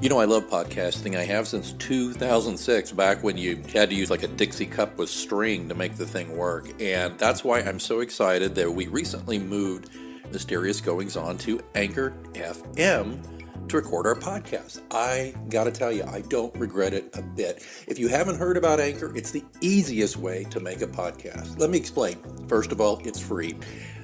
You know, I love podcasting. I have since 2006, back when you had to use like a Dixie cup with string to make the thing work. And that's why I'm so excited that we recently moved Mysterious Goings On to Anchor FM to record our podcast. I gotta tell you, I don't regret it a bit. If you haven't heard about Anchor, it's the easiest way to make a podcast. Let me explain. First of all, it's free.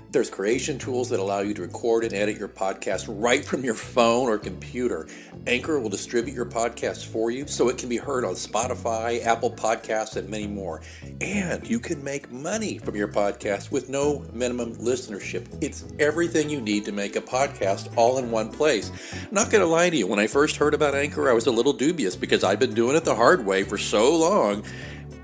There's creation tools that allow you to record and edit your podcast right from your phone or computer. Anchor will distribute your podcast for you so it can be heard on Spotify, Apple Podcasts, and many more. And you can make money from your podcast with no minimum listenership. It's everything you need to make a podcast all in one place. Not going to lie to you, when I first heard about Anchor, I was a little dubious because I've been doing it the hard way for so long.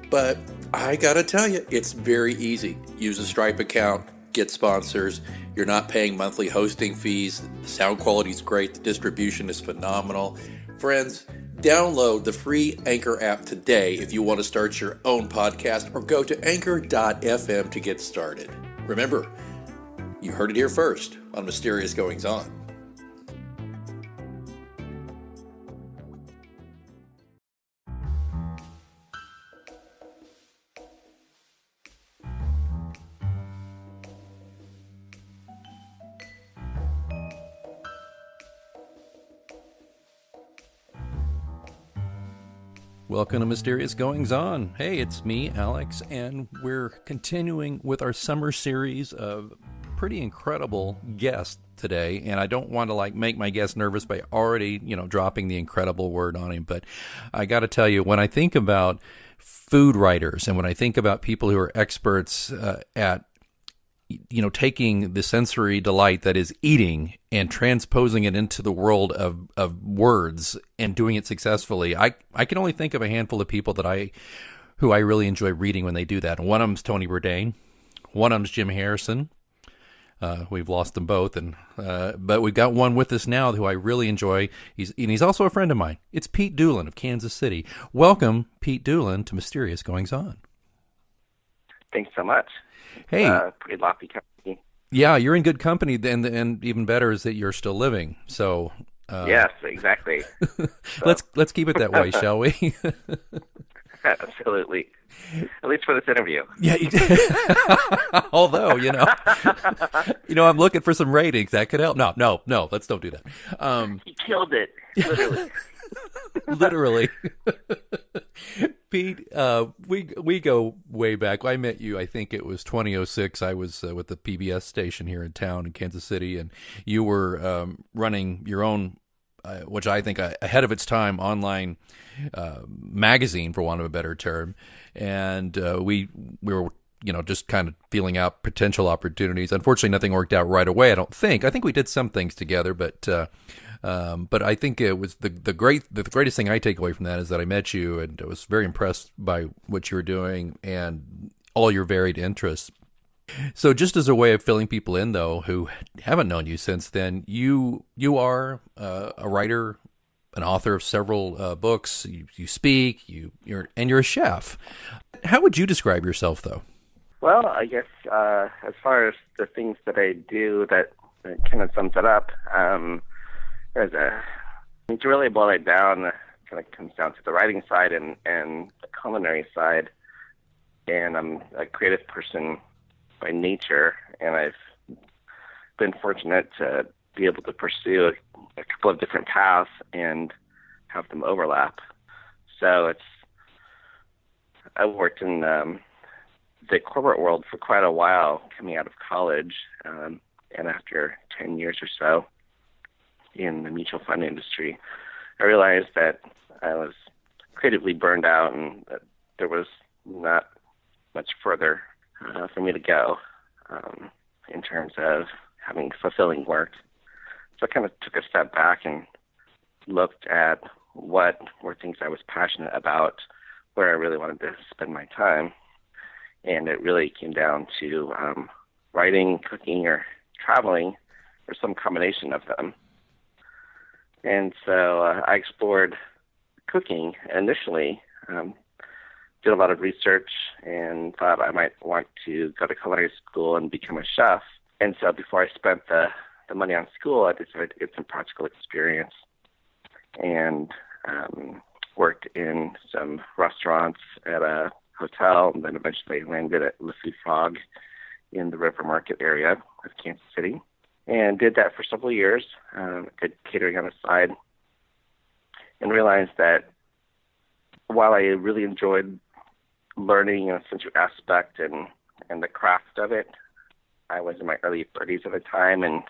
But I got to tell you, it's very easy. Use a Stripe account. Get sponsors. You're not paying monthly hosting fees. The sound quality is great. The distribution is phenomenal. Friends, download the free Anchor app today if you want to start your own podcast, or go to anchor.fm to get started. Remember, you heard it here first on Mysterious Goings On. Welcome to Mysterious Goings On. Hey, it's me, Alex, and we're continuing with our summer series of pretty incredible guests today. And I don't want to make my guest nervous by already, dropping the incredible word on him. But I got to tell you, when I think about food writers and when I think about people who are experts at taking the sensory delight that is eating and transposing it into the world of words and doing it successfully, I can only think of a handful of people who I really enjoy reading when they do that. And one of them's Tony Bourdain. One of them's Jim Harrison. We've lost them both, but we've got one with us now who I really enjoy. He's also a friend of mine. It's Pete Dulin of Kansas City. Welcome, Pete Dulin, to Mysterious Goings On. Thanks so much. Hey, pretty lofty company. Yeah, you're in good company, and even better is that you're still living. So yes, exactly. Let's keep it that way, shall we? Absolutely. At least for this interview. Yeah. Although, I'm looking for some ratings that could help. No. Let's don't do that. You killed it, literally. Literally. Pete, we go way back. I met you, I think it was 2006. I was with the PBS station here in town in Kansas City, and you were running your own, which I think ahead of its time, online magazine, for want of a better term. And we were just kind of feeling out potential opportunities. Unfortunately, nothing worked out right away, I don't think. I think we did some things together, but I think it was the greatest thing I take away from that is that I met you, and I was very impressed by what you were doing and all your varied interests. So just as a way of filling people in, though, who haven't known you since then, you are a writer, an author of several books. You speak. You're a chef. How would you describe yourself, though? Well, I guess as far as the things that I do, that kind of sums it up. To really boil it down, it kind of comes down to the writing side and the culinary side. And I'm a creative person by nature, and I've been fortunate to be able to pursue a couple of different paths and have them overlap. So I worked in the corporate world for quite a while coming out of college, and after 10 years or so in the mutual fund industry, I realized that I was creatively burned out and that there was not much further for me to go in terms of having fulfilling work. So I kind of took a step back and looked at what were things I was passionate about, where I really wanted to spend my time. And it really came down to writing, cooking, or traveling, or some combination of them. And so I explored cooking initially, did a lot of research, and thought I might want to go to culinary school and become a chef. And so before I spent the money on school, I decided to get some practical experience. and worked in some restaurants at a hotel, and then eventually landed at Le Fou Frog in the River Market area of Kansas City, and did that for several years. Did catering on the side, and realized that while I really enjoyed learning a sensory aspect and the craft of it, I was in my early 30s at the time and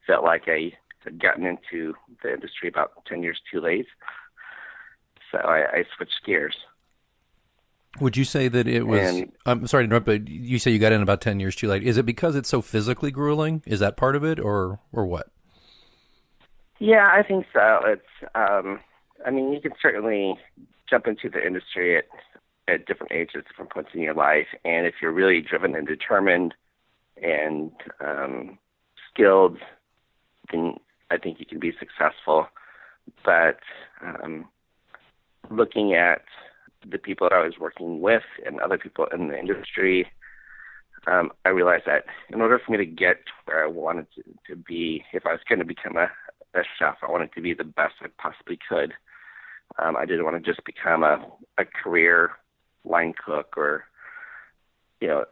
felt like I had gotten into the industry about 10 years too late. So I switched gears. Would you say that it was, I'm sorry to interrupt, but you say you got in about 10 years too late. Is it because it's so physically grueling? Is that part of it, or what? Yeah, I think so. It's, I mean, you can certainly jump into the industry at different ages, different points in your life. And if you're really driven and determined and skilled, then I think you can be successful. But looking at the people that I was working with and other people in the industry, I realized that in order for me to get to where I wanted to be, if I was going to become a chef, I wanted to be the best I possibly could. I didn't want to just become a career line cook, or, you know,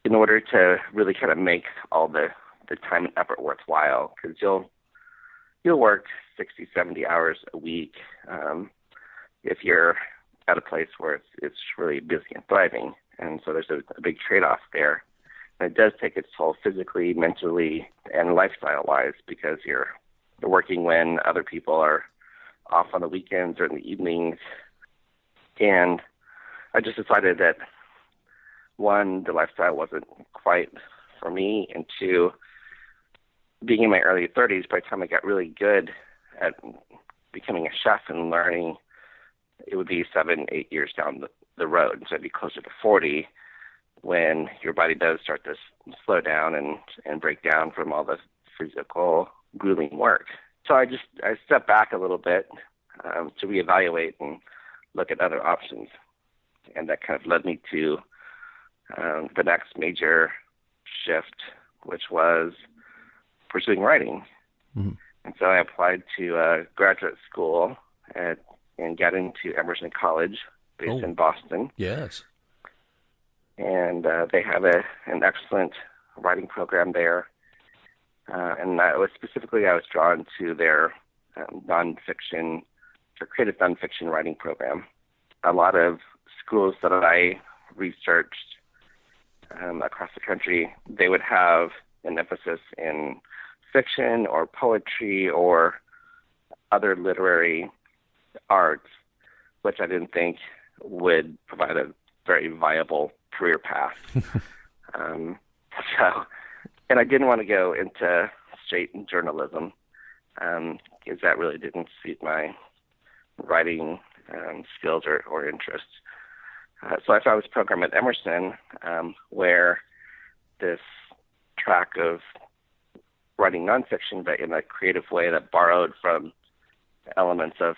in order to really kind of make all the time and effort worthwhile, because you'll work 60, 70 hours a week if you're at a place where it's really busy and thriving. And so there's a big trade-off there. And it does take its toll physically, mentally, and lifestyle-wise, because you're working when other people are off on the weekends or in the evenings. And I just decided that, one, the lifestyle wasn't quite for me, and two, being in my early 30s, by the time I got really good at becoming a chef and learning, it would be 7, 8 years down the road. So I'd be closer to 40 when your body does start to slow down and break down from all the physical, grueling work. So I stepped back a little bit to reevaluate and look at other options. And that kind of led me to the next major shift, which was pursuing writing. Mm-hmm. And so I applied to graduate school and got into Emerson College, based in Boston. Yes. And they have an excellent writing program there. And I was drawn to their nonfiction, their creative nonfiction writing program. A lot of schools that I researched across the country, they would have an emphasis in fiction or poetry or other literary arts, which I didn't think would provide a very viable career path. And I didn't want to go into straight journalism, because that really didn't suit my writing skills or interests. So I found this program at Emerson where this track of writing nonfiction, but in a creative way that borrowed from elements of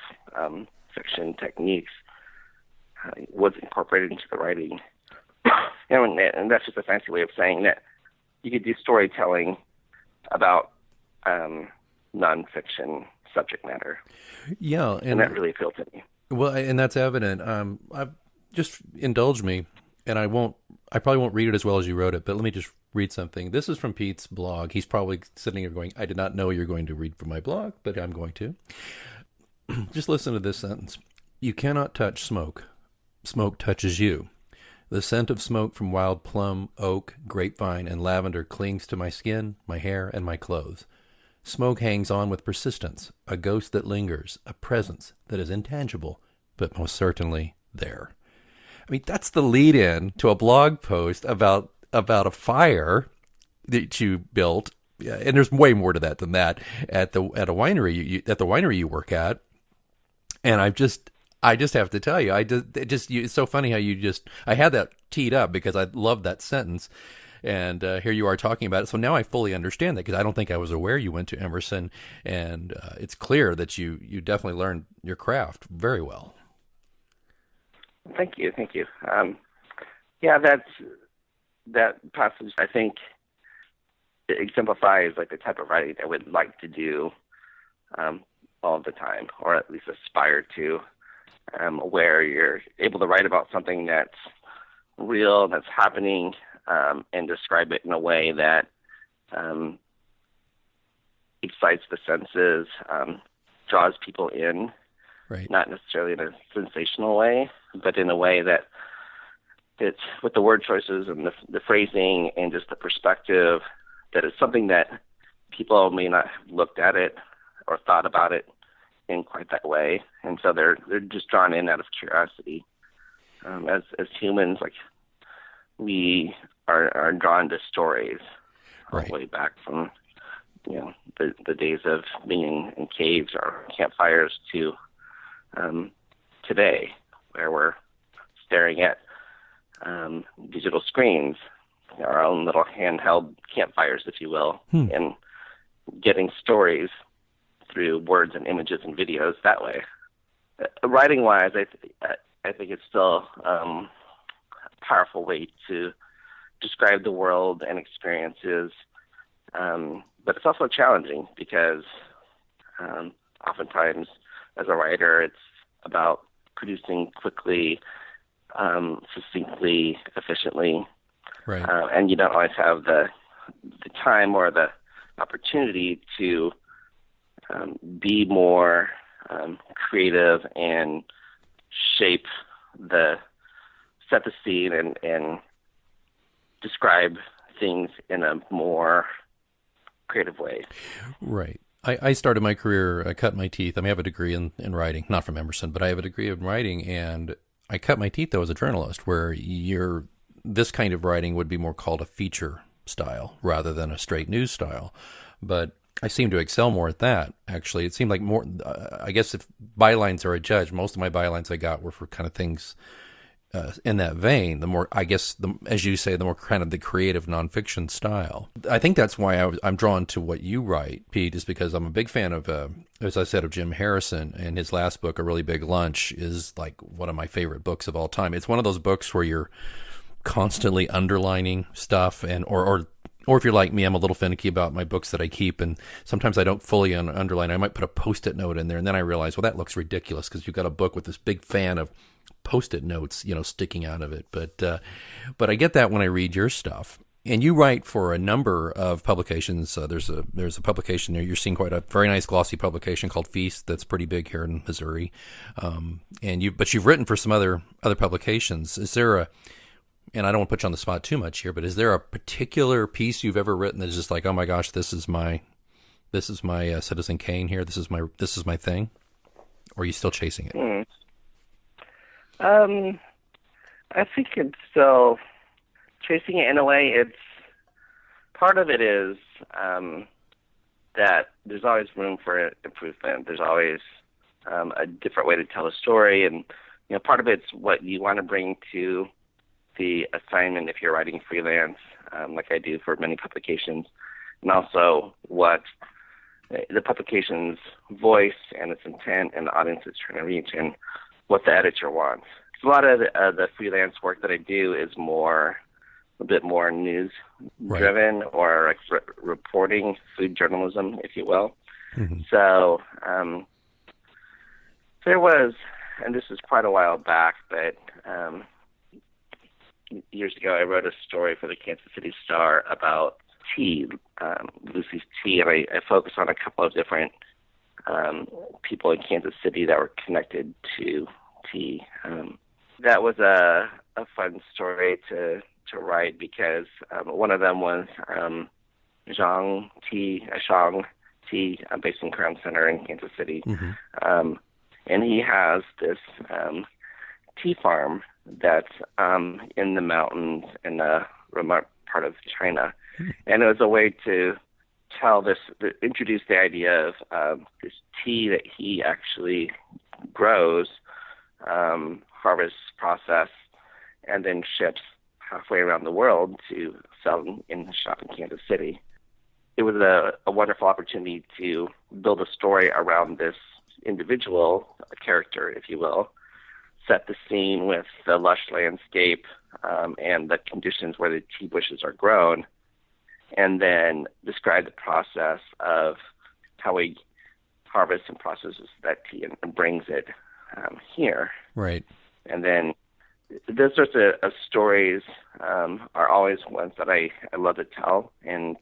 fiction techniques, was incorporated into the writing. And that's just a fancy way of saying that you could do storytelling about nonfiction subject matter. Yeah, and that really appealed to me. Well, and that's evident. Just indulge me, and I probably won't read it as well as you wrote it, but let me just read something. This is from Pete's blog. He's probably sitting here going, I did not know you're going to read from my blog, but I'm going to. Just listen to this sentence. You cannot touch smoke. Smoke touches you. The scent of smoke from wild plum, oak, grapevine, and lavender clings to my skin, my hair, and my clothes. Smoke hangs on with persistence, a ghost that lingers, a presence that is intangible, but most certainly there. I mean, that's the lead-in to a blog post about a fire that you built, and there's way more to that than that at a winery at the winery you work at. And I just have to tell you, it's so funny how I had that teed up because I love that sentence. And here you are talking about it. So now I fully understand that, because I don't think I was aware you went to Emerson. And it's clear that you definitely learned your craft very well. Thank you. That passage, I think, it exemplifies like the type of writing I would like to do. all the time, or at least aspire to, where you're able to write about something that's real, that's happening, and describe it in a way that excites the senses, draws people in, Right. not necessarily in a sensational way, but in a way that it's with the word choices and the phrasing and just the perspective, that it's something that people may not have looked at it or thought about it in quite that way, and so they're just drawn in out of curiosity. As humans, like, we are drawn to stories, all the way back from the days of being in caves or campfires to today, where we're staring at digital screens, our own little handheld campfires, if you will, and getting stories through words and images and videos that way. Writing-wise, I think it's still a powerful way to describe the world and experiences, but it's also challenging because oftentimes as a writer, it's about producing quickly, succinctly, efficiently, Right. And you don't always have the time or the opportunity to be more creative and set the scene and describe things in a more creative way. Right. I started my career, I cut my teeth. I have a degree in writing, not from Emerson, but I have a degree in writing, and I cut my teeth, though, as a journalist, where this kind of writing would be more called a feature style rather than a straight news style. But I seem to excel more at that, actually. It seemed like more, I guess if bylines are a judge, most of my bylines I got were for kind of things in that vein. The more, I guess, as you say, the more kind of the creative nonfiction style. I think that's why I'm drawn to what you write, Pete, is because I'm a big fan of, as I said, of Jim Harrison, and his last book, A Really Big Lunch, is like one of my favorite books of all time. It's one of those books where you're constantly underlining stuff, and or if you're like me, I'm a little finicky about my books that I keep, and sometimes I don't fully underline. I might put a Post-it note in there, and then I realize, well, that looks ridiculous because you've got a book with this big fan of Post-it notes, sticking out of it. But I get that when I read your stuff. And you write for a number of publications. There's a publication there. You're seeing quite a very nice glossy publication called Feast that's pretty big here in Missouri. But you've written for some other publications. Is there and I don't want to put you on the spot too much here, but is there a particular piece you've ever written that is just like, oh my gosh, this is my Citizen Kane here. This is my thing? Or are you still chasing it? I think it's still chasing it in a way. It's part of it is that there's always room for improvement. There's always a different way to tell a story, and part of it's what you want to bring to the assignment if you're writing freelance, like I do for many publications, and also what the publication's voice and its intent and the audience it's trying to reach, and what the editor wants. A lot of the freelance work that I do is a bit more news-driven, right, or like reporting, food journalism, if you will. Mm-hmm. So there was, and this is quite a while back, but years ago I wrote a story for the Kansas City Star about tea, Lucy's tea, and I focused on a couple of different people in Kansas City that were connected to tea. That was a fun story to write because one of them was Zhang Tea, based in Crown Center in Kansas City. Mm-hmm. And he has this tea farm that's in the mountains in a remote part of China. Mm-hmm. And it was a way to introduce the idea of this tea that he actually grows, harvests, process, and then ships halfway around the world to sell in the shop in Kansas City. It was a wonderful opportunity to build a story around this individual character, if you will, set the scene with the lush landscape and the conditions where the tea bushes are grown, and then describe the process of how he harvests and processes that tea and brings it here. Right. And then those sorts of stories are always ones that I love to tell and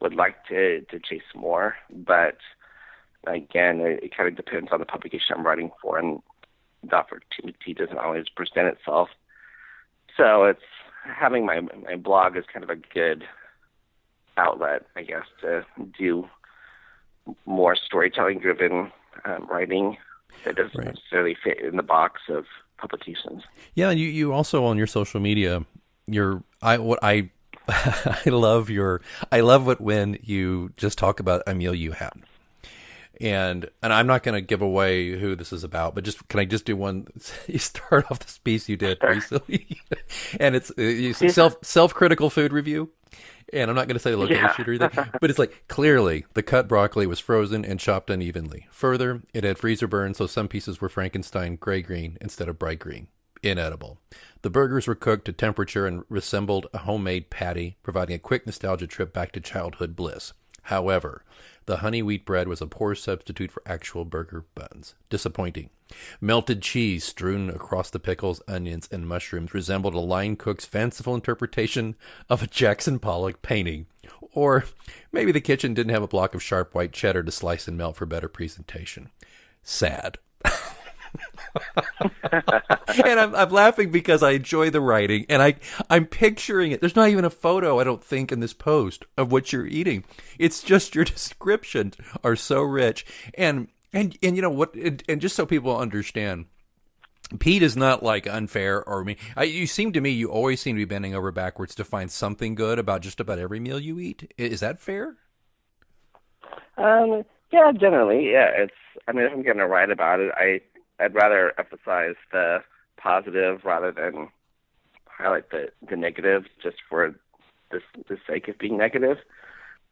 would like to chase more. But again, it kind of depends on the publication I'm writing for, and the opportunity doesn't always present itself. So it's having my blog is kind of a good outlet, I guess, to do more storytelling-driven writing that doesn't necessarily fit in the box of publications. Yeah, you also on your social media, I love when you just talk about a meal you had. And I'm not going to give away who this is about, but can I just do one? You start off this piece you did recently, and it's self-critical food review. And I'm not going to say the location or anything, but it's like, clearly the cut broccoli was frozen and chopped unevenly. Further, it had freezer burn, so some pieces were Frankenstein gray green instead of bright green. Inedible. The burgers were cooked to temperature and resembled a homemade patty, providing a quick nostalgia trip back to childhood bliss. However, the honey wheat bread was a poor substitute for actual burger buns. Disappointing. Melted cheese strewn across the pickles, onions, and mushrooms resembled a line cook's fanciful interpretation of a Jackson Pollock painting. Or maybe the kitchen didn't have a block of sharp white cheddar to slice and melt for better presentation. Sad. And I'm laughing because I enjoy the writing, and I'm picturing it. There's not even a photo, I don't think, in this post of what you're eating. It's just your descriptions are so rich, and you know what? And just so people understand, Pete is not like unfair or me. You always seem to be bending over backwards to find something good about just about every meal you eat. Is that fair? Yeah, generally, yeah. If I'm going to write about it, I'd rather emphasize the positive rather than highlight the negative just for the sake of being negative.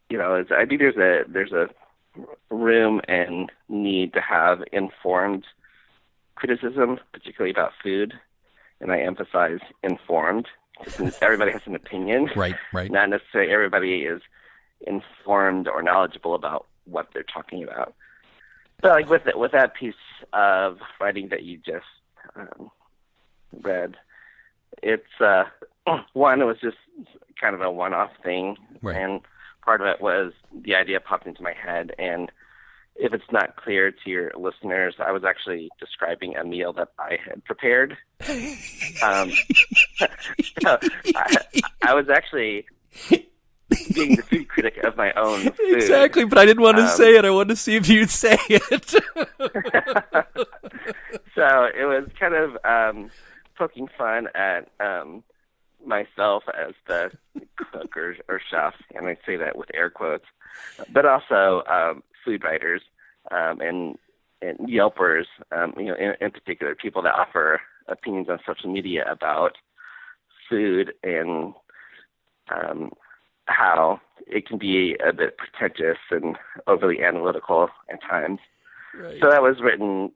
You know, I think there's a room and need to have informed criticism, particularly about food, and I emphasize informed. Everybody has an opinion. Right. Not necessarily everybody is informed or knowledgeable about what they're talking about. So, like with that piece of writing that you just read, it's one, it was just kind of a one-off thing, right. And part of it was the idea popped into my head. And if it's not clear to your listeners, I was actually describing a meal that I had prepared. So I was actually being the food critic of my own food. Exactly, but I didn't want to say it. I wanted to see if you'd say it. So it was kind of poking fun at myself as the cook or chef, and I say that with air quotes, but also food writers and Yelpers, in particular, people that offer opinions on social media about food and how it can be a bit pretentious and overly analytical at times. Right. So that was written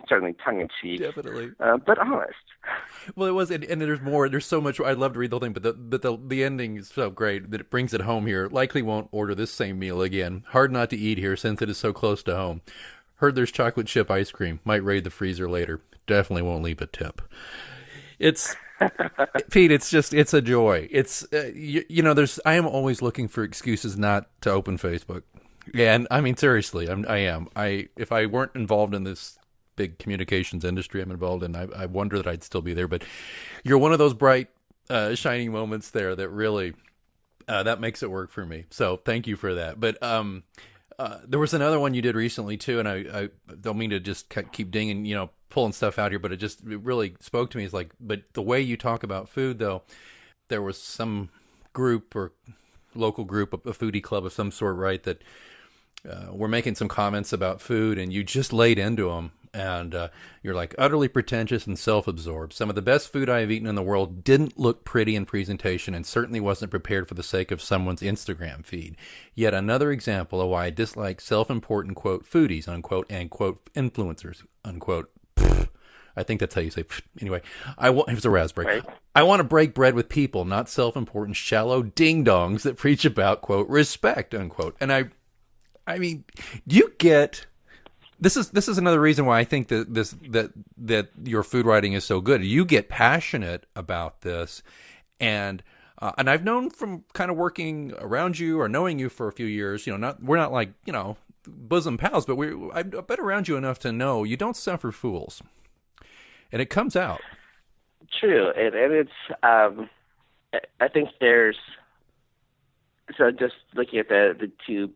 certainly tongue-in-cheek, definitely, but honest. Well, it was, and there's more. There's so much. I'd love to read the whole thing, but the ending is so great that it brings it home here. Likely won't order this same meal again. Hard not to eat here since it is so close to home. Heard there's chocolate chip ice cream. Might raid the freezer later. Definitely won't leave a tip. It's Pete. It's a joy. It's I am always looking for excuses not to open Facebook. Yeah, and I mean seriously, I am. If I weren't involved in this big communications industry I'm involved in, I wonder that I'd still be there. But you're one of those bright, shining moments there that really that makes it work for me. So thank you for that. But there was another one you did recently too, and I don't mean to just keep dinging, pulling stuff out here, but it really spoke to me. It's like, but the way you talk about food, though, there was some group or local group, a foodie club of some sort, right, that were making some comments about food, and you just laid into them. And you're like, utterly pretentious and self-absorbed. Some of the best food I have eaten in the world didn't look pretty in presentation and certainly wasn't prepared for the sake of someone's Instagram feed. Yet another example of why I dislike self-important, quote, foodies, unquote, and, quote, influencers, unquote. I think that's how you say, anyway. It was a raspberry. Right. I want to break bread with people, not self-important, shallow ding-dongs that preach about, quote, respect, unquote. And I mean, do you get this is another reason why I think that your food writing is so good. You get passionate about this, and I've known from kind of working around you or knowing you for a few years. We're not like bosom pals, but I've been around you enough to know you don't suffer fools, and it comes out. True, and it's I think there's so just looking at the two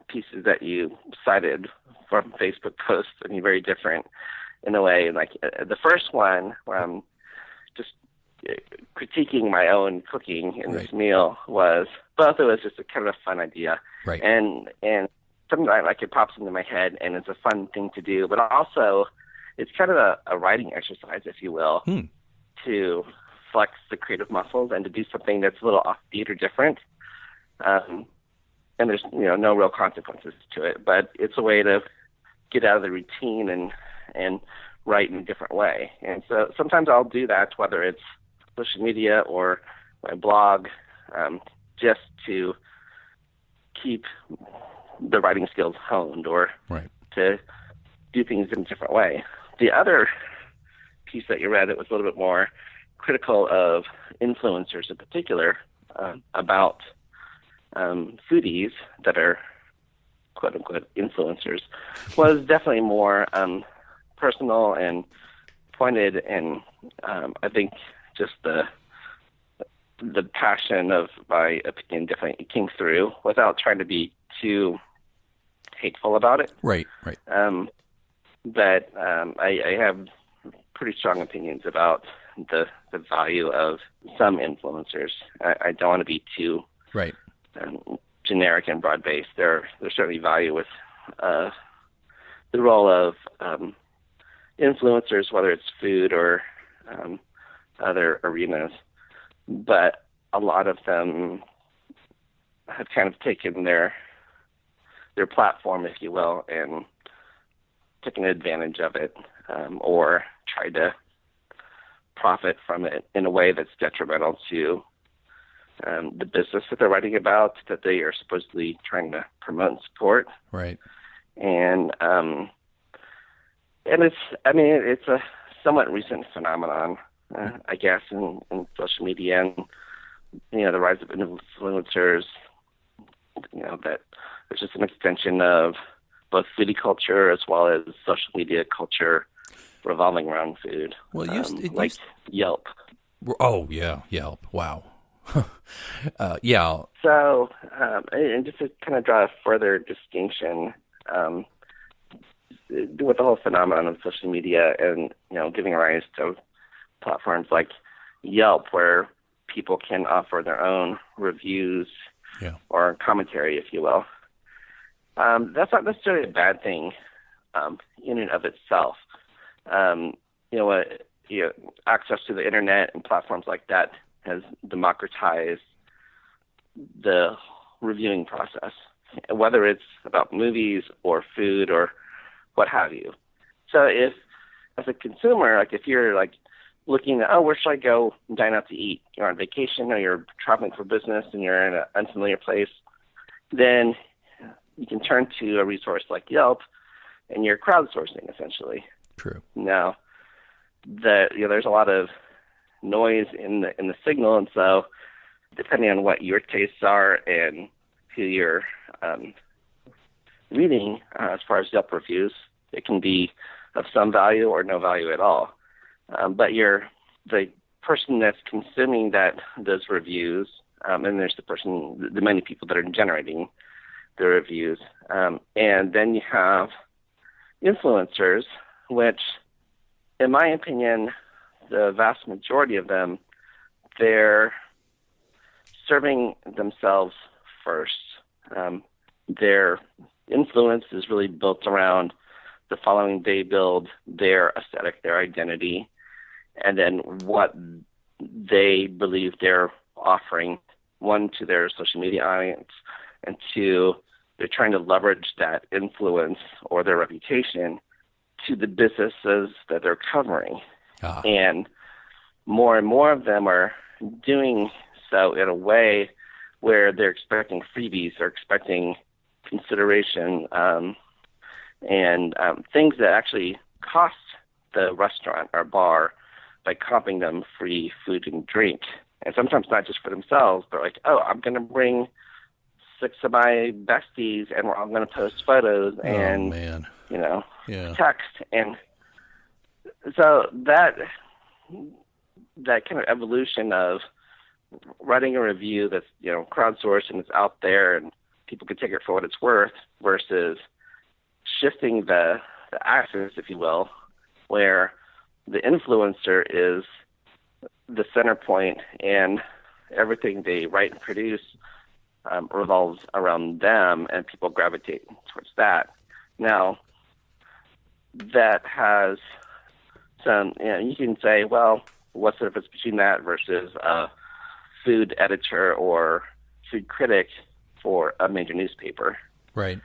pieces that you cited from Facebook posts, I mean, very different in a way. Like the first one, where I'm just critiquing my own cooking in this meal, was both. It was just a kind of a fun idea, right? And something like it pops into my head, and it's a fun thing to do. But also, it's kind of a writing exercise, if you will, to flex the creative muscles and to do something that's a little offbeat or different. And there's no real consequences to it, but it's a way to get out of the routine and write in a different way. And so sometimes I'll do that, whether it's social media or my blog, just to keep the writing skills honed or to do things in a different way. The other piece that you read, it was a little bit more critical of influencers in particular, about foodies that are quote unquote influencers, was definitely more personal and pointed, and I think just the passion of my opinion definitely came through without trying to be too hateful about it. Right. But I have pretty strong opinions about the value of some influencers. I don't want to be too generic and broad-based. There's certainly value with the role of influencers, whether it's food or other arenas. But a lot of them have kind of taken their platform, if you will, and taken advantage of it, or tried to profit from it in a way that's detrimental to the business that they're writing about, that they are supposedly trying to promote and support. Right. And it's a somewhat recent phenomenon, I guess, in social media, and the rise of influencers. That there's just an extension of both foodie culture as well as social media culture revolving around food. Well, Yelp. Oh yeah, Yelp. Wow. Yeah. So, and just to kind of draw a further distinction, with the whole phenomenon of social media and, giving rise to platforms like Yelp, where people can offer their own reviews or commentary, if you will. That's not necessarily a bad thing in and of itself. Access to the internet and platforms like that has democratized the reviewing process, whether it's about movies or food or what have you. So if, as a consumer, if you're looking at, where should I go dine out to eat? You're on vacation or you're traveling for business and you're in an unfamiliar place, then you can turn to a resource like Yelp and you're crowdsourcing, essentially. True. Now, there's a lot of noise in the signal, and so depending on what your tastes are and who you're reading, as far as Yelp reviews, it can be of some value or no value at all. But the person that's consuming those reviews, and there's the many people that are generating the reviews, and then you have influencers, which, in my opinion, the vast majority of them, they're serving themselves first. Their influence is really built around the following they build their aesthetic, their identity, and then what they believe they're offering, one, to their social media audience, and two, they're trying to leverage that influence or their reputation to the businesses that they're covering. And more of them are doing so in a way where they're expecting freebies, they're expecting consideration, and things that actually cost the restaurant or bar by comping them free food and drink. And sometimes not just for themselves, but like, oh, I'm going to bring 6 of my besties and I'm going to post photos and, text. And so that kind of evolution of writing a review that's, crowdsourced and it's out there and people can take it for what it's worth versus shifting the axis, if you will, where the influencer is the center point and everything they write and produce revolves around them and people gravitate towards that. Now, that has some, you can say, well, what's the difference between that versus a food editor or food critic for a major newspaper? Right.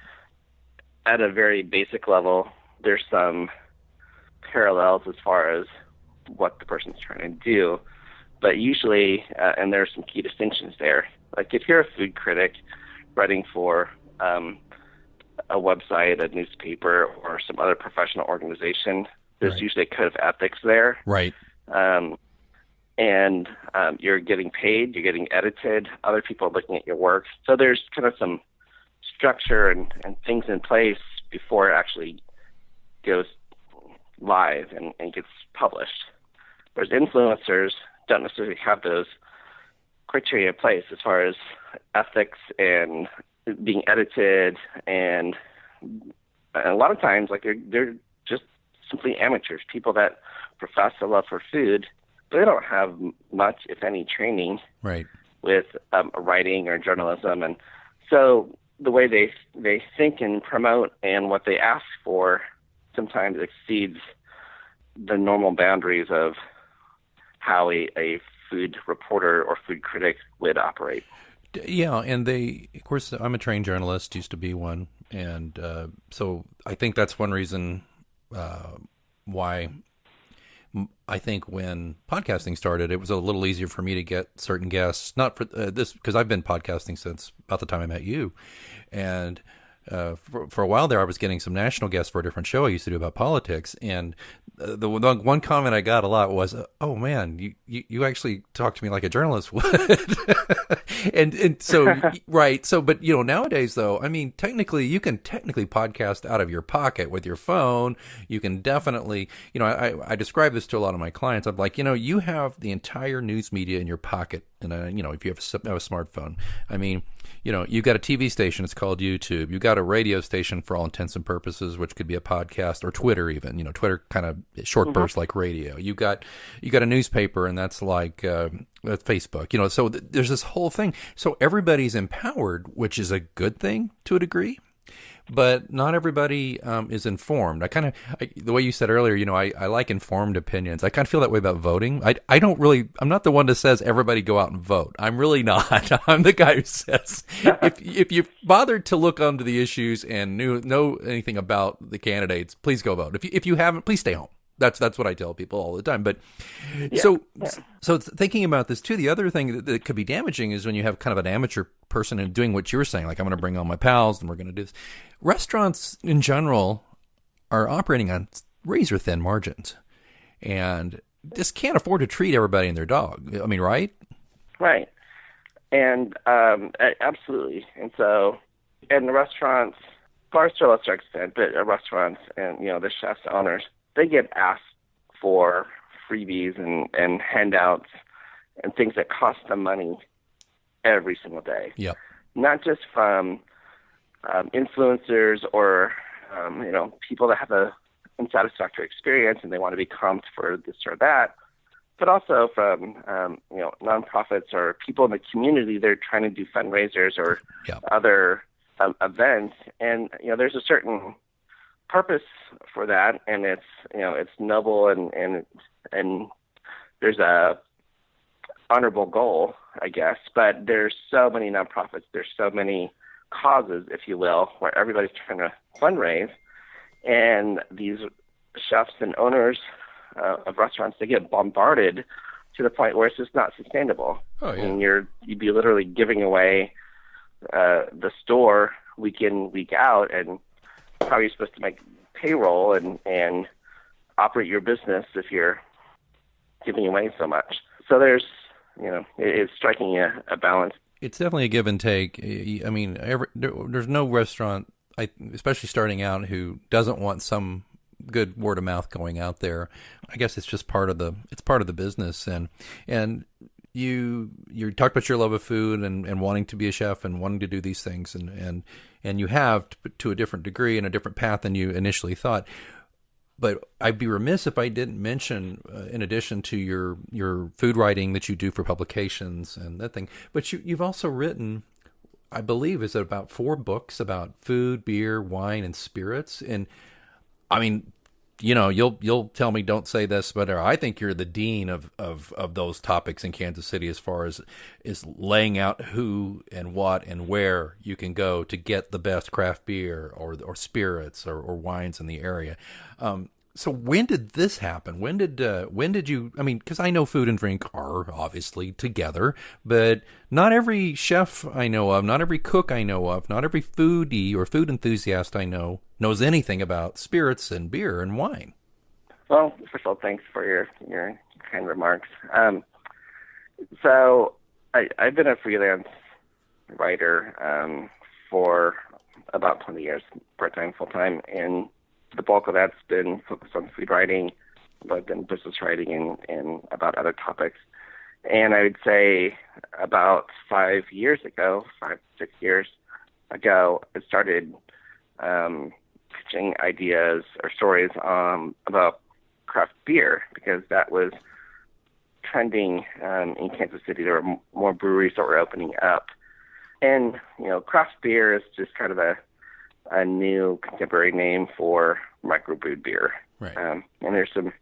At a very basic level, there's some parallels as far as what the person's trying to do, but usually, and there's some key distinctions there. Like if you're a food critic writing for a website, a newspaper, or some other professional organization, there's usually a code of ethics there. Right. And you're getting paid, you're getting edited, other people are looking at your work. So there's kind of some structure and things in place before it actually goes live and gets published. Whereas influencers don't necessarily have those criteria in place as far as ethics and being edited, and a lot of times, like they're just simply amateurs, people that profess a love for food, but they don't have much, if any, training with writing or journalism, and so the way they think and promote and what they ask for sometimes exceeds the normal boundaries of how a food reporter or food critic would operate. Yeah, and of course, I'm a trained journalist, used to be one, and so I think that's one reason why I think when podcasting started, it was a little easier for me to get certain guests, not for this, because I've been podcasting since about the time I met you, and for a while there, I was getting some national guests for a different show I used to do about politics, and the one comment I got a lot was, "Oh man, you actually talk to me like a journalist would," and so right. So, but nowadays though, I mean, you can technically podcast out of your pocket with your phone. You can definitely, I describe this to a lot of my clients. I'm like, you have the entire news media in your pocket, and if you have a smartphone, I mean. You've got a TV station, it's called YouTube. You've got a radio station for all intents and purposes, which could be a podcast, or Twitter even. Twitter kind of short bursts like radio. You got a newspaper, and that's like Facebook. So there's this whole thing. So everybody's empowered, which is a good thing to a degree. But not everybody is informed. The way you said earlier, I like informed opinions. I kind of feel that way about voting. I'm not the one that says everybody go out and vote. I'm really not. I'm the guy who says, if you've bothered to look onto the issues and know anything about the candidates, please go vote. If you haven't, please stay home. That's what I tell people all the time. But so thinking about this too, the other thing that could be damaging is when you have kind of an amateur person and doing what you were saying, like I'm going to bring all my pals and we're going to do this. Restaurants in general are operating on razor thin margins, and just can't afford to treat everybody and their dog. I mean, right? Right. And absolutely. And so, in the restaurants, bars to a lesser extent, but restaurants and the chefs, owners, they get asked for freebies and handouts and things that cost them money every single day. Yep. Not just from influencers or people that have a unsatisfactory experience and they want to be comped for this or that, but also from nonprofits or people in the community. They're trying to do fundraisers or other events, and there's a certain purpose for that, and it's noble and there's a honorable goal, I guess. But there's so many nonprofits, there's so many causes, if you will, where everybody's trying to fundraise, and these chefs and owners of restaurants, they get bombarded to the point where it's just not sustainable. Oh, yeah. And you'd be literally giving away the store week in, week out, and how are you supposed to make payroll and operate your business if you're giving away so much? So there's, it's striking a balance. It's definitely a give and take. I mean, there's no restaurant, especially starting out, who doesn't want some good word of mouth going out there. I guess it's just part of the business. And you talked about your love of food and wanting to be a chef and wanting to do these things, and you have to a different degree and a different path than you initially thought. But I'd be remiss if I didn't mention, in addition to your food writing that you do for publications and that thing, but you've also written, I believe, is it about 4 books about food, beer, wine, and spirits. And I mean, you'll tell me don't say this, but I think you're the dean of those topics in Kansas City as far as is laying out who and what and where you can go to get the best craft beer or spirits or wines in the area. So when did this happen? When did you, I mean, because I know food and drink are obviously together, but not every chef I know of, not every cook I know of, not every foodie or food enthusiast I know knows anything about spirits and beer and wine. Well, first of all, thanks for your kind remarks. So I've been a freelance writer for about 20 years, part-time, full-time, and the bulk of that's been focused on food writing, but then business writing and about other topics. And I would say about 6 years ago, I started pitching ideas or stories about craft beer, because that was trending in Kansas City. There were more breweries that were opening up. And, craft beer is just kind of a new contemporary name for microbrewed beer. Right. And there's some,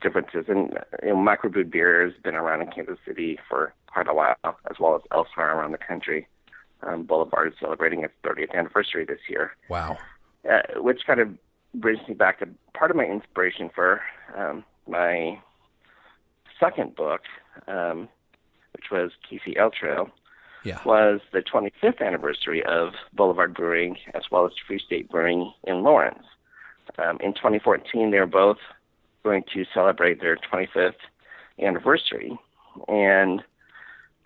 differences. And microbrewed beer has been around in Kansas City for quite a while, as well as elsewhere around the country. Boulevard is celebrating its 30th anniversary this year. Wow. Which kind of brings me back to part of my inspiration for my second book, which was Casey Ale Trail. Yeah. Was the 25th anniversary of Boulevard Brewing, as well as Free State Brewing in Lawrence. In 2014, they were both going to celebrate their 25th anniversary. And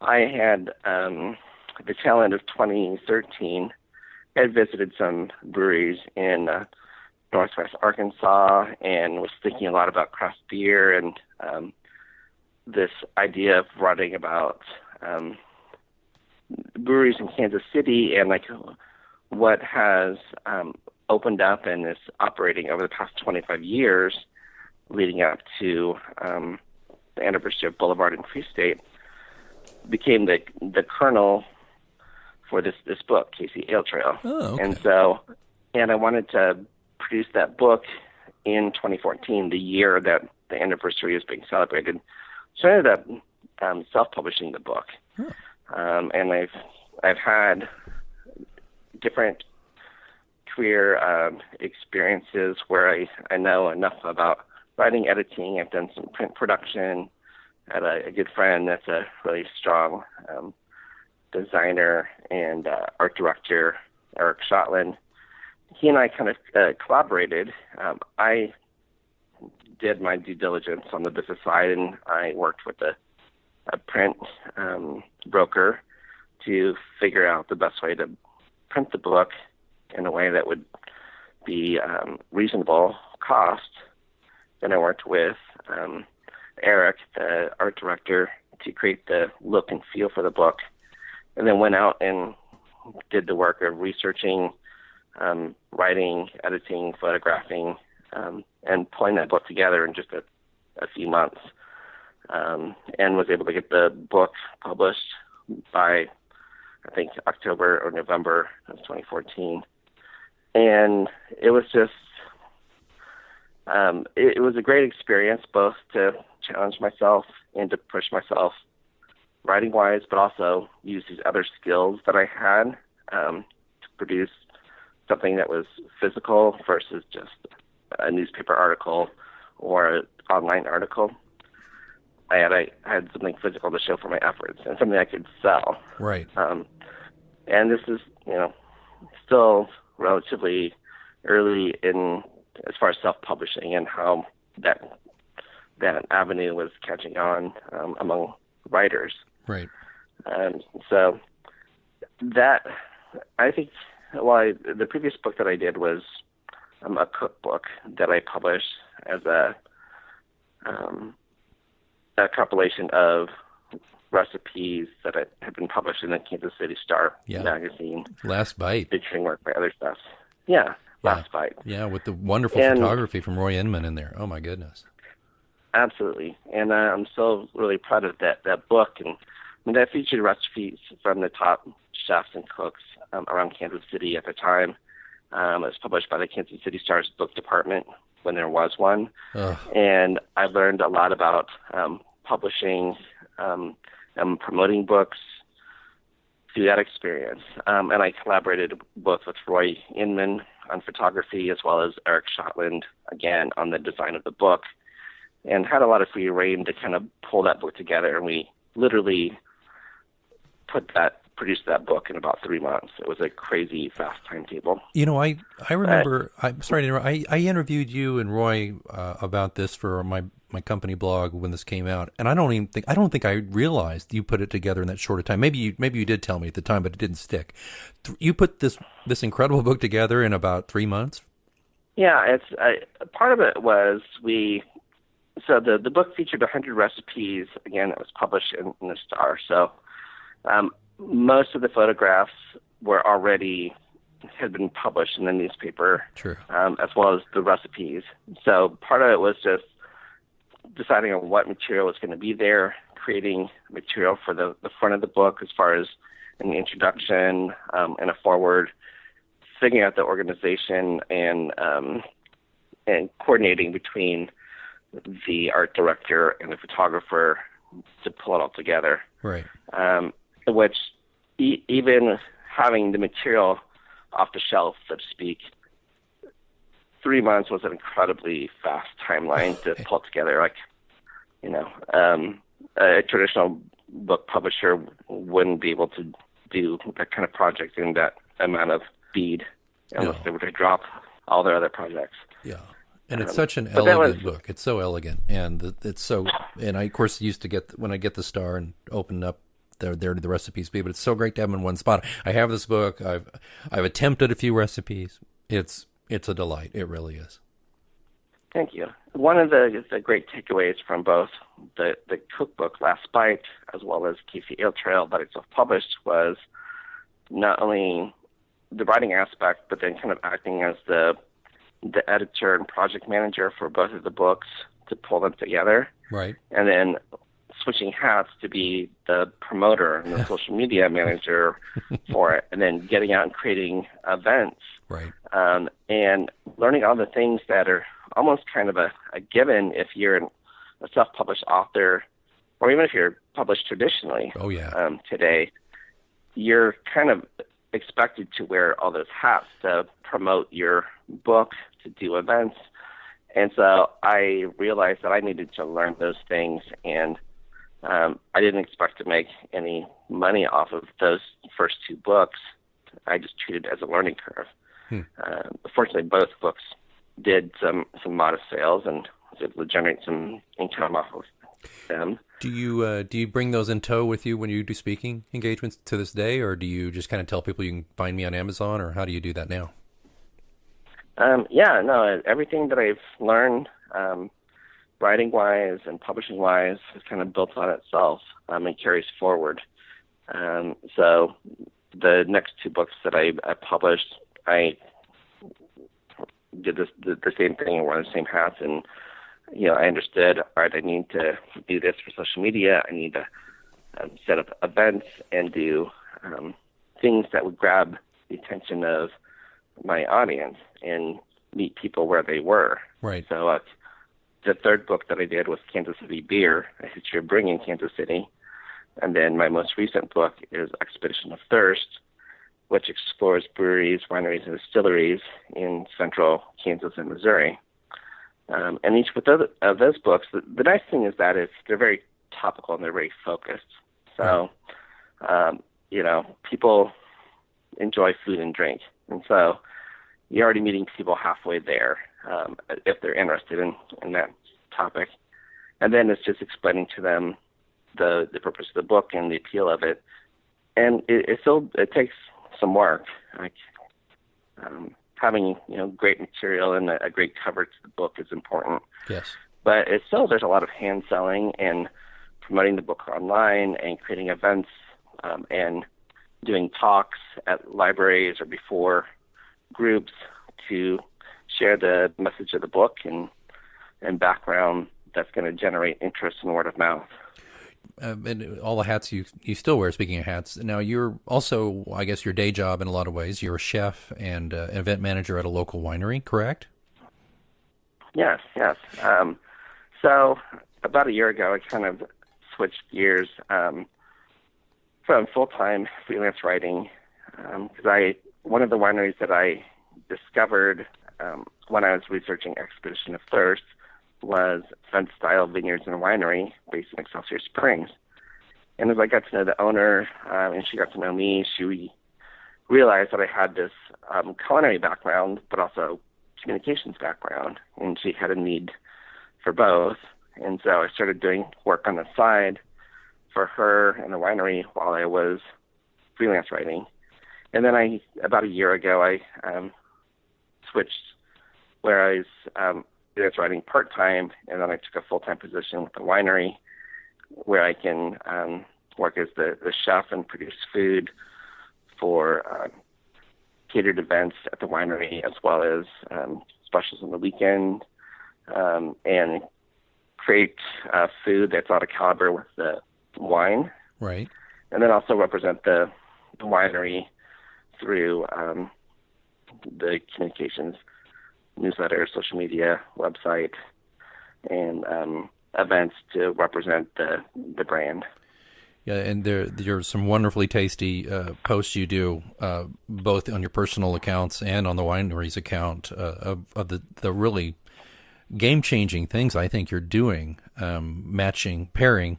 I had, the tail end of 2013, had visited some breweries in Northwest Arkansas and was thinking a lot about craft beer and this idea of writing about breweries in Kansas City and like what has opened up and is operating over the past 25 years leading up to the anniversary of Boulevard and Free State became the kernel for this book, Casey Ale Trail. Oh, okay. And I wanted to produce that book in 2014, the year that the anniversary is being celebrated. So I ended up self-publishing the book. Huh. And I've had different career experiences where I know enough about writing, editing. I've done some print production. I had a good friend that's a really strong designer and art director, Eric Shotland. He and I kind of collaborated. I did my due diligence on the business side, and I worked with a print broker to figure out the best way to print the book in a way that would be reasonable cost. Then I worked with Eric, the art director, to create the look and feel for the book, and then went out and did the work of researching, writing, editing, photographing, and pulling that book together in just a few months. And was able to get the book published by, I think, October or November of 2014. And it was just, it was a great experience, both to challenge myself and to push myself writing-wise, but also use these other skills that I had to produce something that was physical versus just a newspaper article or an online article. I had something physical to show for my efforts and something I could sell. Right. And this is, still relatively early in as far as self-publishing and how that avenue was catching on among writers. Right. So that, I think, the previous book that I did was a cookbook that I published as a compilation of recipes that had been published in the Kansas City Star magazine. Last Bite. Featuring work by other stuff. Yeah, Last Bite. Yeah, with the wonderful photography from Roy Inman in there. Oh, my goodness. Absolutely. And I'm so really proud of that book. And that featured recipes from the top chefs and cooks around Kansas City at the time. It was published by the Kansas City Star's book department when there was one. And I learned a lot about publishing and promoting books through that experience. And I collaborated both with Roy Inman on photography as well as Eric Shotland, again, on the design of the book, and had a lot of free reign to kind of pull that book together. And we literally produced that book in about 3 months. It was a crazy fast timetable. You know, I remember, I'm sorry to interrupt, I interviewed you and Roy about this for my company blog when this came out, and I don't think I realized you put it together in that short a time. Maybe you did tell me at the time, but it didn't stick. You put this incredible book together in about 3 months? Yeah, part of it was so the book featured 100 recipes. Again, it was published in the Star. So most of the photographs had been published in the newspaper. True. As well as the recipes. So part of it was just deciding on what material was going to be there, creating material for the front of the book as far as an introduction and a foreword, figuring out the organization and coordinating between the art director and the photographer to pull it all together. Right. Which even having the material off the shelf, so to speak, 3 months was an incredibly fast timeline to pull together. Like, a traditional book publisher wouldn't be able to do that kind of project in that amount of speed unless they were to drop all their other projects. Yeah. And it's such an elegant book. It's so elegant, and it's so. And I, of course, used to get when I get the Star and open up the recipes, but it's so great to have them in one spot. I have this book. I've attempted a few recipes. It's a delight. It really is. Thank you. One of the great takeaways from both the cookbook Last Bite as well as Casey Ale Trail that I self-published was not only the writing aspect, but then kind of acting as the editor and project manager for both of the books to pull them together. Right. And then switching hats to be the promoter and the social media manager for it, and then getting out and creating events. Right. And learning all the things that are almost kind of a given if you're a self-published author, or even if you're published traditionally. Oh, yeah. Today, you're kind of expected to wear all those hats to promote your book, to do events. And so I realized that I needed to learn those things, and I didn't expect to make any money off of those first two books. I just treated it as a learning curve. Fortunately, both books did some modest sales and was able to generate some income off of them. Do you bring those in tow with you when you do speaking engagements to this day, or do you just kind of tell people you can find me on Amazon, or how do you do that now? Everything that I've learned, writing-wise and publishing-wise, is kind of built on itself and carries forward. So the next two books that I published, I did the same thing and wore the same hats, and I understood, all right, I need to do this for social media. I need to set up events and do things that would grab the attention of my audience and meet people where they were. Right. So the third book that I did was Kansas City Beer, a history of brewing in Kansas City. And then my most recent book is Expedition of Thirst, which explores breweries, wineries, and distilleries in central Kansas and Missouri. And each of those books, the nice thing is that they're very topical and they're very focused. So, people enjoy food and drink. And so you're already meeting people halfway there if they're interested in that topic. And then it's just explaining to them the purpose of the book and the appeal of it. And it takes some work. Like having great material and a great cover to the book is important. Yes. But there's a lot of hand selling and promoting the book online and creating events and doing talks at libraries or before groups to share the message of the book and background that's going to generate interest and word of mouth. And all the hats you still wear, speaking of hats. Now, you're also, I guess, your day job in a lot of ways, you're a chef and an event manager at a local winery, correct? Yes. So about a year ago, I kind of switched gears from full-time freelance writing because one of the wineries that I discovered when I was researching Expedition of Thirst was Fence-style Vineyards and Winery based in Excelsior Springs. And as I got to know the owner and she got to know me, she realized that I had this culinary background, but also communications background, and she had a need for both. And so I started doing work on the side for her and the winery while I was freelance writing. And then about a year ago, I switched where I was freelance writing part-time, and then I took a full-time position with the winery where I can work as the chef and produce food for catered events at the winery, as well as specials on the weekend, and create food that's out of caliber with the wine. Right. And then also represent the winery through the communications, newsletter, social media, website, and events to represent the brand. Yeah, and there's some wonderfully tasty posts you do, both on your personal accounts and on the winery's account, of the really game-changing things I think you're doing, pairing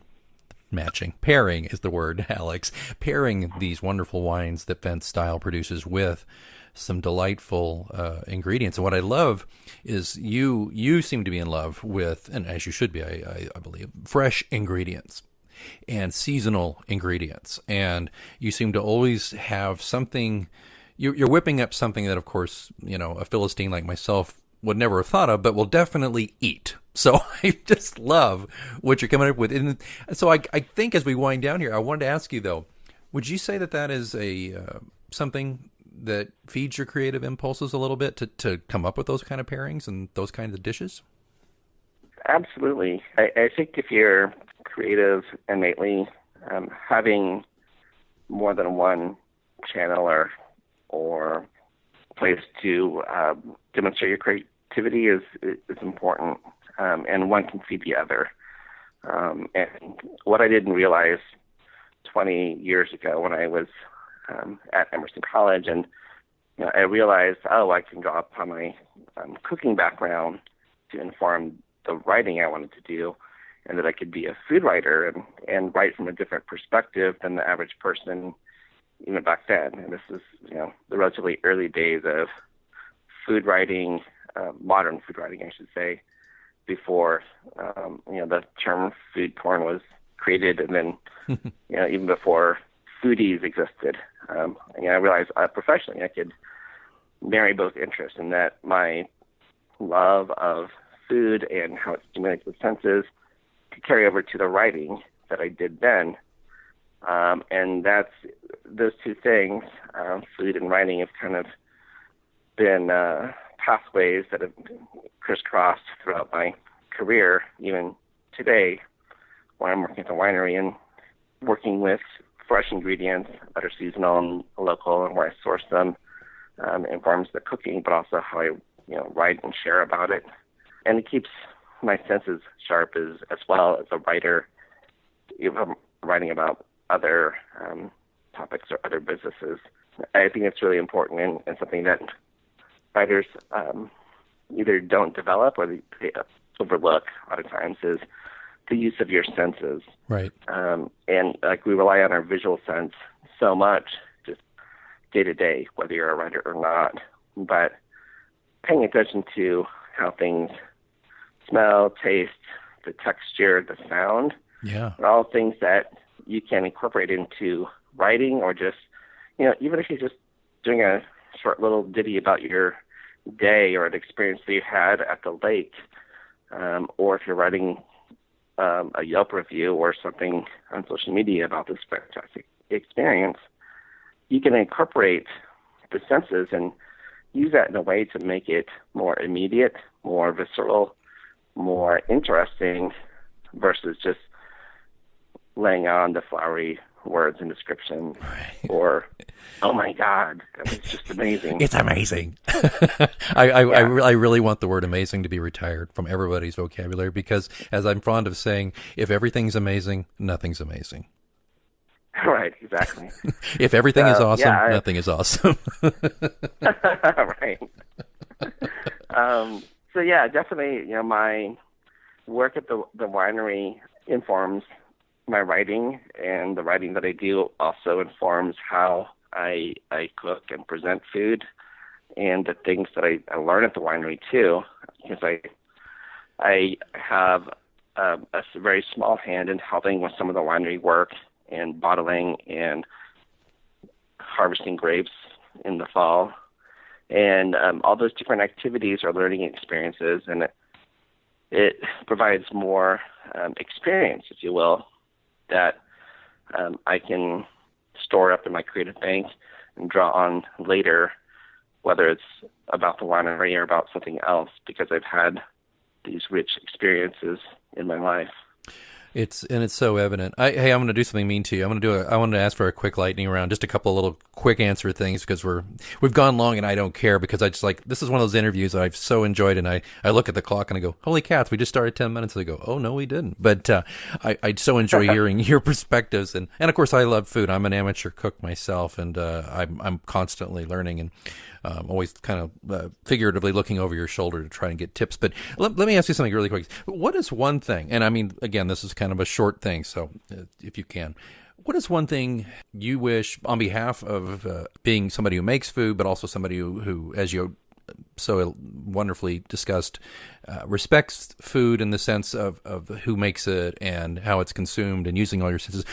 is the word, Alex, pairing these wonderful wines that Fence Style produces with some delightful ingredients. And what I love is you seem to be in love with, and as you should be, I believe, fresh ingredients and seasonal ingredients. And you seem to always have something, you're whipping up something that, of course, a Philistine like myself would never have thought of, but will definitely eat. So I just love what you're coming up with. And so I think as we wind down here, I wanted to ask you, though, would you say that is something that feeds your creative impulses a little bit to come up with those kind of pairings and those kinds of dishes? Absolutely. I think if you're creative innately, having more than one channel or place to demonstrate your creativity is important, and one can feed the other. And what I didn't realize 20 years ago when I was at Emerson College, and I realized, I can go up on my cooking background to inform the writing I wanted to do, and that I could be a food writer and write from a different perspective than the average person even back then. And this is, the relatively early days of food writing, modern food writing, I should say, before, the term food porn was created, and then, even before foodies existed. I realized professionally I could marry both interests, and that my love of food and how it stimulates the senses could carry over to the writing that I did then. And that's those two things, food and writing, have kind of been pathways that have crisscrossed throughout my career, even today, when I'm working at the winery and working with fresh ingredients that are seasonal and local, and where I source them informs the cooking, but also how I write and share about it. And it keeps my senses sharp as well as a writer, if I'm writing about other topics or other businesses. I think it's really important and something that writers either don't develop or they overlook a lot of times is the use of your senses. Right. And we rely on our visual sense so much, just day to day, whether you're a writer or not. But paying attention to how things smell, taste, the texture, the sound, are all things that you can incorporate into writing, or just, even if you're just doing a short little ditty about your day or an experience that you had at the lake, or if you're writing a Yelp review or something on social media about this fantastic experience, you can incorporate the senses and use that in a way to make it more immediate, more visceral, more interesting, versus just laying on the flowery words and description, or, oh my God, it's just amazing. It's amazing. I really want the word amazing to be retired from everybody's vocabulary, because, as I'm fond of saying, if everything's amazing, nothing's amazing. Right, exactly. If everything is awesome, nothing is awesome. Right. So yeah, definitely, my work at the winery informs my writing, and the writing that I do also informs how I cook and present food, and the things that I learn at the winery too, because I have a very small hand in helping with some of the winery work and bottling and harvesting grapes in the fall, and all those different activities are learning experiences, and it provides more experience, if you will, that I can store up in my creative bank and draw on later, whether it's about the winery or about something else, because I've had these rich experiences in my life. It's so evident. Hey, I'm going to do something mean to you. I want to ask for a quick lightning round, just a couple of little quick answer things, because we've gone long and I don't care, because I just this is one of those interviews that I've so enjoyed, and I look at the clock and I go, holy cats, we just started 10 minutes ago. Oh no, we didn't. But I so enjoy hearing your perspectives, and of course I love food. I'm an amateur cook myself, and I'm constantly learning, and always kind of figuratively looking over your shoulder to try and get tips. But let me ask you something really quick. What is one thing, and I mean, again, this is kind of a short thing, so if you can, what is one thing you wish, on behalf of being somebody who makes food, but also somebody who, as you so wonderfully discussed, respects food in the sense of who makes it and how it's consumed and using all your senses,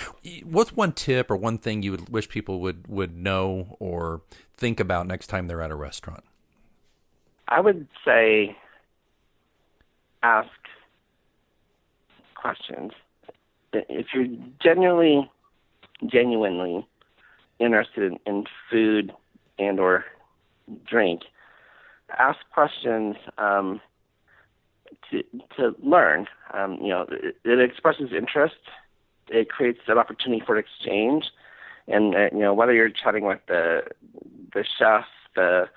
what's one tip or one thing you would wish people would know or think about next time they're at a restaurant? I would say ask questions. If you're genuinely interested in food and or drink, ask questions to learn. It expresses interest. It creates an opportunity for exchange. And, whether you're chatting with the chef, the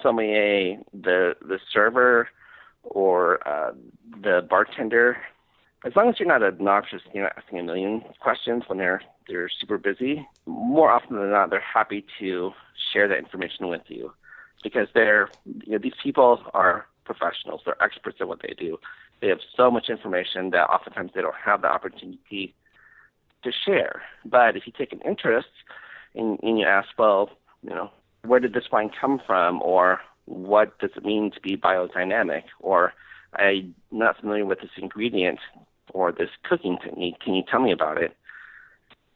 sommelier, the server, or the bartender, as long as you're not obnoxious, asking a million questions when they're super busy, more often than not, they're happy to share that information with you, because these people are professionals. They're experts at what they do. They have so much information that oftentimes they don't have the opportunity to share. But if you take an interest and you ask, well, where did this wine come from, or what does it mean to be biodynamic, or I'm not familiar with this ingredient or this cooking technique, can you tell me about it?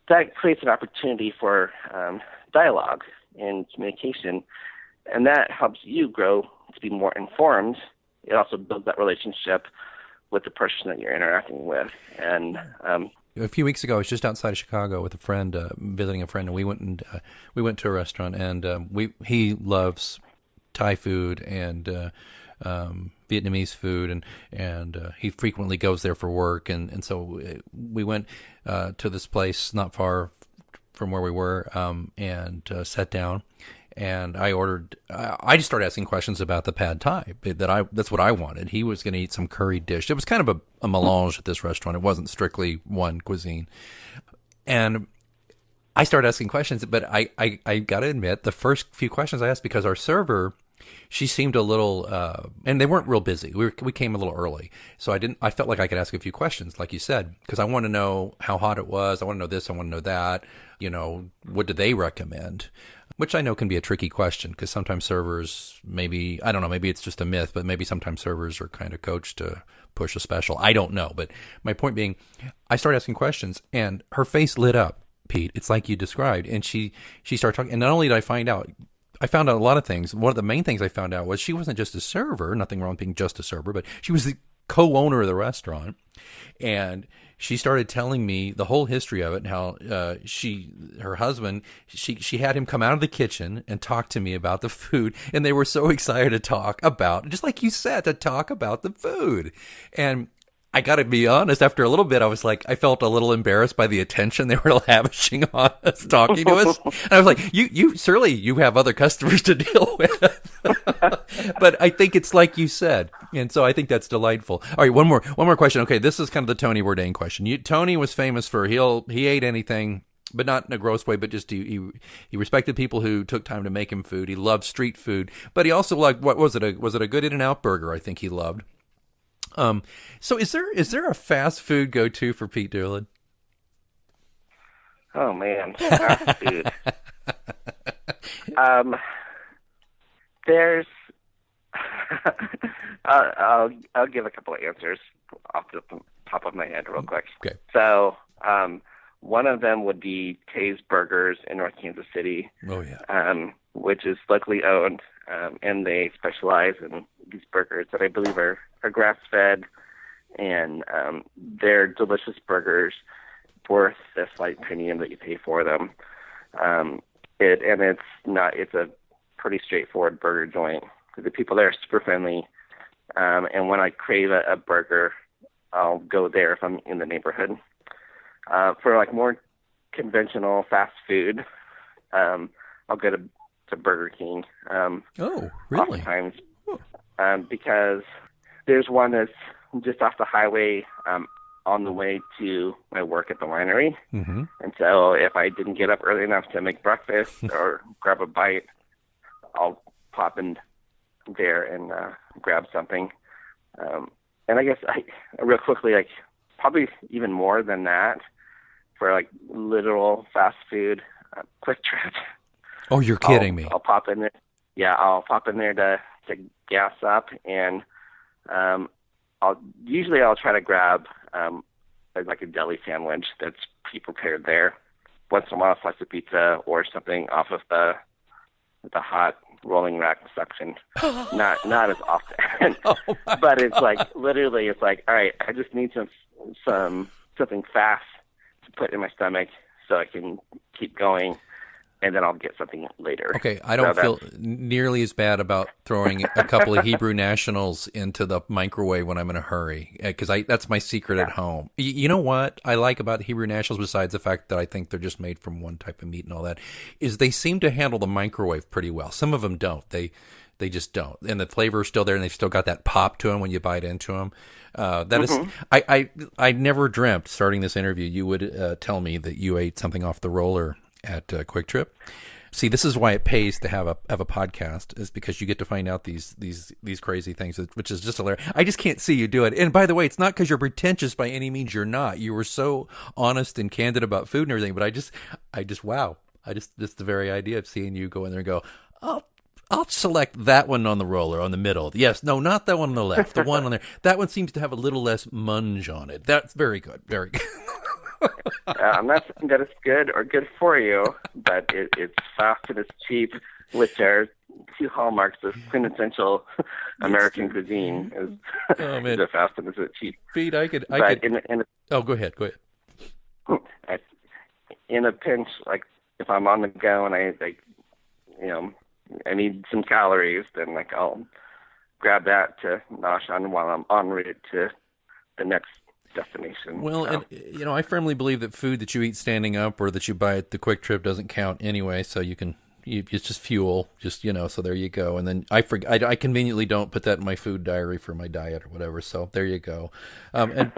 That creates an opportunity for dialogue and communication, and that helps you grow to be more informed. It also builds that relationship with the person that you're interacting with. And a few weeks ago, I was just outside of Chicago with a friend, visiting a friend, and we went to a restaurant, and he loves Thai food and Vietnamese food, and he frequently goes there for work, and so we went to this place not far from where we were, and sat down. And I just started asking questions about the pad thai that's what I wanted. He was going to eat some curry dish. It was kind of a melange at this restaurant. It wasn't strictly one cuisine. And I started asking questions, but I got to admit, the first few questions I asked, because our server, she seemed a little, and they weren't real busy. We came a little early. So I felt like I could ask a few questions, like you said, because I want to know how hot it was. I want to know this. I want to know that. What do they recommend? which I know can be a tricky question because sometimes servers, maybe, I don't know, maybe it's just a myth, but maybe sometimes servers are kind of coached to push a special. I don't know. But my point being, I started asking questions and her face lit up, Pete. It's like you described. And she started talking. And not only did I found out a lot of things. One of the main things I found out was she wasn't just a server, nothing wrong with being just a server, but she was the co-owner of the restaurant. And she started telling me the whole history of it and how her husband, she had him come out of the kitchen and talk to me about the food. And they were so excited to talk about, just like you said, to talk about the food. And I got to be honest, after a little bit, I felt a little embarrassed by the attention they were lavishing on us, talking to us. And I was like, you surely you have other customers to deal with. But I think it's like you said. And so I think that's delightful. All right, one more question. Okay, this is kind of the Tony Bourdain question. Tony was famous for, he ate anything, but not in a gross way, but just he respected people who took time to make him food. He loved street food, but he also liked, what was it? Was it a good In-N-Out burger? I think he loved. So is there a fast food go-to for Pete Dulin? Oh man, fast food. There's. I'll give a couple of answers off the top of my head real quick. Okay. So, one of them would be Tay's Burgers in North Kansas City. Oh yeah. Which is locally owned, and they specialize in these burgers that I believe are grass-fed, and they're delicious burgers, worth the slight premium that you pay for them. It's a pretty straightforward burger joint. The people there are super friendly, and when I crave a burger, I'll go there if I'm in the neighborhood. For like more conventional fast food, I'll go to Burger King. Oh, really? Oftentimes, because there's one that's just off the highway on the way to my work at the winery. Mm-hmm. And so if I didn't get up early enough to make breakfast or grab a bite, I'll pop in there and grab something. And I guess real quickly, like probably even more than that, for like literal fast food, Quick Trip. Oh, you're kidding me. I'll pop in there. Yeah, I'll pop in there to gas up, and I'll try to grab like a deli sandwich that's pre-prepared there. Once in a while, a slice of pizza or something off of the hot rolling rack section. Not as often, but it's like literally, it's like, all right, I just need something fast to put in my stomach so I can keep going, and then I'll get something later. Okay, I don't feel nearly as bad about throwing a couple of Hebrew Nationals into the microwave when I'm in a hurry, because that's my secret at home. You know what I like about Hebrew Nationals, besides the fact that I think they're just made from one type of meat and all that, is they seem to handle the microwave pretty well. Some of them don't. They just don't. And the flavor is still there, and they've still got that pop to them when you bite into them. I never dreamt, starting this interview, you would tell me that you ate something off the roller at Quick Trip. See, this is why it pays to have a podcast, is because you get to find out these crazy things, which is just hilarious. I just can't see you do it. And by the way, it's not because you're pretentious by any means. You're not. You were so honest and candid about food and everything. But I just wow. Just the very idea of seeing you go in there and go, I'll select that one on the roller, on the middle. Yes, no, not that one on the left. The one on there. That one seems to have a little less munge on it. That's very good. Very good. I'm not saying that it's good or good for you, but it's fast and it's cheap, which are two hallmarks of quintessential American cuisine. Is the fast and it's cheap. Pete, I could. Oh, go ahead. In a pinch, like if I'm on the go and I need some calories, then like I'll grab that to nosh on while I'm en route to the next destination. Well, and I firmly believe that food that you eat standing up or that you buy at the Quick Trip doesn't count anyway. So it's just fuel, so there you go. And then I conveniently don't put that in my food diary for my diet or whatever. So there you go. And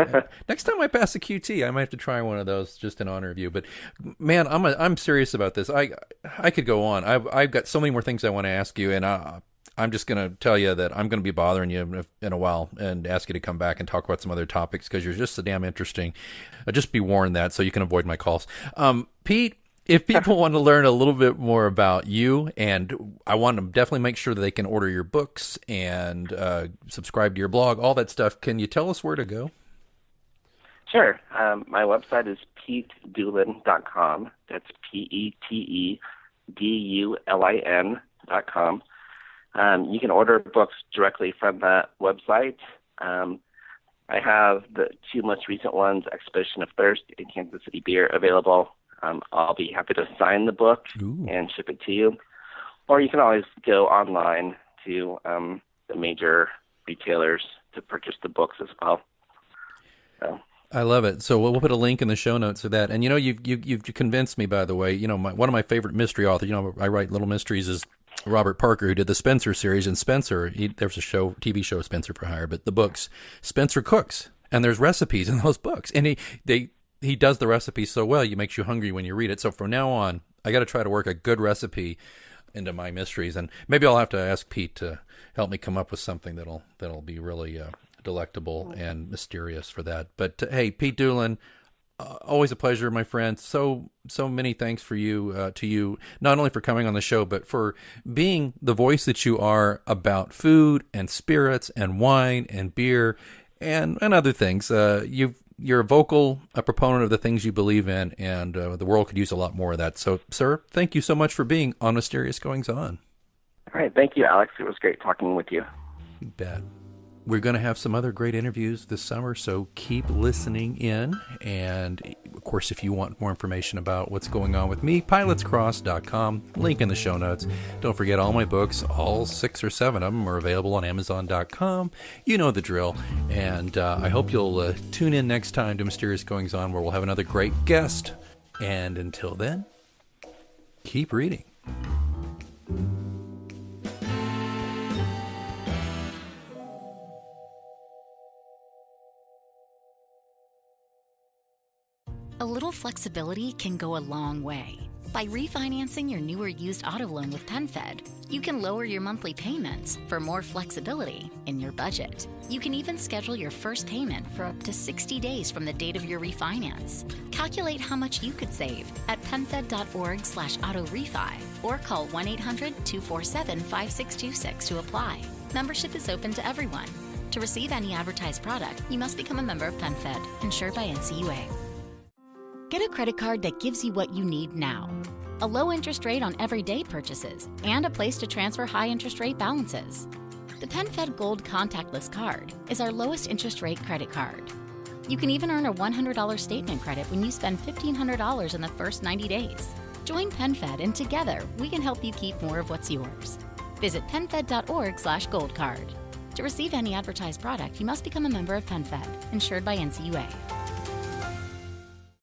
next time I pass a QT, I might have to try one of those just in honor of you. But man, I'm serious about this. I could go on. I've got so many more things I want to ask you, and I'm just going to tell you that I'm going to be bothering you in a while and ask you to come back and talk about some other topics because you're just so damn interesting. Just be warned that so you can avoid my calls. Pete, If people want to learn a little bit more about you, and I want to definitely make sure that they can order your books and subscribe to your blog, all that stuff, can you tell us where to go? Sure. My website is PeteDulin.com. That's PeteDulin.com. You can order books directly from that website. I have the two most recent ones, Expedition of Thirst and Kansas City Beer, available. I'll be happy to sign the book and ship it to you. Or you can always go online to the major retailers to purchase the books as well. So. I love it. So we'll put a link in the show notes for that. And you've convinced me, by the way. One of my favorite mystery authors. I write little mysteries is Robert Parker, who did the Spencer series. And Spencer, there's a TV show, Spencer for Hire, but the books, Spencer cooks, and there's recipes in those books, and he does the recipe so well, it makes you hungry when you read it. So from now on, I got to try to work a good recipe into my mysteries, and maybe I'll have to ask Pete to help me come up with something that'll be really delectable and mysterious for that. But hey, Pete Dulin, always a pleasure, my friend. So many thanks to you, not only for coming on the show, but for being the voice that you are about food and spirits and wine and beer and other things. You're a proponent of the things you believe in, and the world could use a lot more of that. So, sir, thank you so much for being on Mysterious Goings On. All right. Thank you, Alex. It was great talking with you. You bet. We're going to have some other great interviews this summer, so keep listening in. And, of course, if you want more information about what's going on with me, pilotscross.com, link in the show notes. Don't forget, all my books, all 6 or 7 of them, are available on Amazon.com. You know the drill. And I hope you'll tune in next time to Mysterious Goings On, where we'll have another great guest. And until then, keep reading. A little flexibility can go a long way. By refinancing your newer used auto loan with PenFed, you can lower your monthly payments for more flexibility in your budget. You can even schedule your first payment for up to 60 days from the date of your refinance. Calculate how much you could save at penfed.org/auto-refi or call 1-800-247-5626 to apply. Membership is open to everyone. To receive any advertised product, you must become a member of PenFed, insured by NCUA. Get a credit card that gives you what you need now. A low interest rate on everyday purchases and a place to transfer high interest rate balances. The PenFed Gold Contactless Card is our lowest interest rate credit card. You can even earn a $100 statement credit when you spend $1,500 in the first 90 days. Join PenFed, and together we can help you keep more of what's yours. Visit penfed.org/goldcard. To receive any advertised product, you must become a member of PenFed, insured by NCUA.